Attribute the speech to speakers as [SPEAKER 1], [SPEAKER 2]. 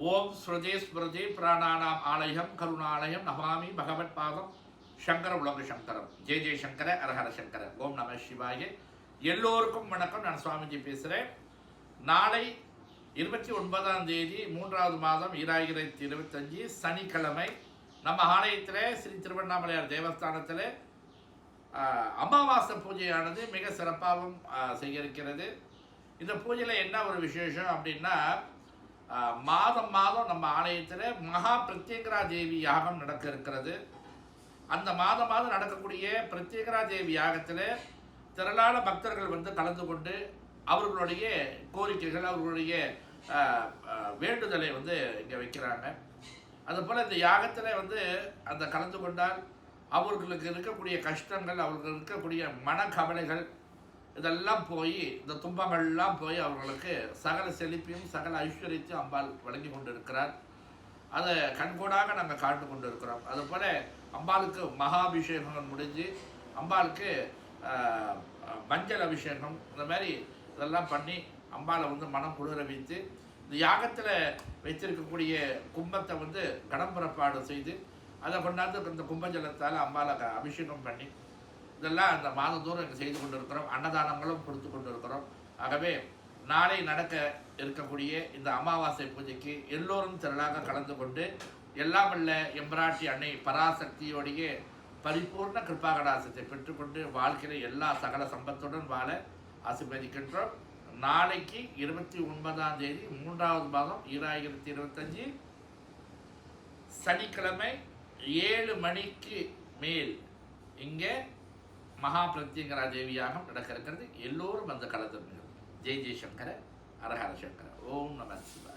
[SPEAKER 1] ஓம் ஸ்ருதி ஸ்மிருதி பிராணானாம் ஆலயம் கருணாலயம் நமாமி பகவத் பாதம் சங்கர உலக சங்கரம். ஜெய ஜெய சங்கர அரஹர சங்கர. ஓம் நம சிவாய. எல்லோருக்கும் வணக்கம். நான் சுவாமிஜி பேசுகிறேன். நாளை 29ஆம் தேதி 3வது மாதம் 2025 சனிக்கிழமை நம்ம ஆலயத்தில் ஸ்ரீ திருவண்ணாமலையார் தேவஸ்தானத்தில் அமாவாசை பூஜையானது மிக சிறப்பாகவும் செய்ய இருக்கிறது. இந்த பூஜையில் என்ன ஒரு விசேஷம் அப்படின்னா, மாதம் மாதம் நம்ம ஆலயத்தில் மகா பிரத்யேகரா தேவி யாகம் நடக்க இருக்கிறது. அந்த மாதம் நடக்கக்கூடிய பிரத்யேகரா தேவி யாகத்தில் திரளான பக்தர்கள் வந்து கலந்து கொண்டு அவர்களுடைய கோரிக்கைகள், அவர்களுடைய வேண்டுதலை வந்து இங்கே வைக்கிறாங்க. அதுபோல் இந்த யாகத்தில் வந்து அந்த கலந்து கொண்டால் அவர்களுக்கு இருக்கக்கூடிய கஷ்டங்கள், அவர்களுக்கு இருக்கக்கூடிய மனக்கவலைகள் இதெல்லாம் போய், இந்த துன்பங்கள்லாம் போய் அவர்களுக்கு சகல செழிப்பையும் சகல ஐஸ்வர்யத்தையும் அம்பாள் வழங்கி கொண்டு இருக்கிறார். அதை கண்கூடாக நாங்கள் காட்டு கொண்டு இருக்கிறோம். அதுபோல் அம்பாளுக்கு மகாபிஷேகங்கள் முடிஞ்சு அம்பாளுக்கு மஞ்சள் அபிஷேகம் இந்த மாதிரி இதெல்லாம் பண்ணி அம்பாளை வந்து மனம் குளிர வைத்து இந்த யாகத்தில் வைத்திருக்கக்கூடிய கும்பத்தை வந்து கடம்புறப்பாடு செய்து அதை கொண்டாந்து இந்த கும்பஜலத்தால் அம்பாளை அபிஷேகம் பண்ணி இதெல்லாம் அந்த மாதந்தோறும் இங்கே செய்து கொண்டு இருக்கிறோம். அன்னதானங்களும் கொடுத்து கொண்டு இருக்கிறோம். ஆகவே நாளை நடக்க இருக்கக்கூடிய இந்த அமாவாசை பூஜைக்கு எல்லோரும் திரளாக கலந்து கொண்டு எல்லாம் வல்ல எம்பிராட்டி அன்னை பராசக்தியோடைய பரிபூர்ண கிருபாகடாசத்தை பெற்றுக்கொண்டு வாழ்க்கையில் எல்லா சகல சம்பத்துடன் வாழ ஆசீர்வதிக்கின்றோம். நாளைக்கு 29ஆம் தேதி 3வது மாதம் 2025 சனிக்கிழமை 7 மணிக்கு மேல் இங்கே மகா பிரத்யேகரா தேவியாகம் நடக்க இருக்கிறது. எல்லோரும் அந்த கலந்து. ஜெய் ஜெய் சங்கர அரஹர சங்கர. ஓம் நம சிவாய.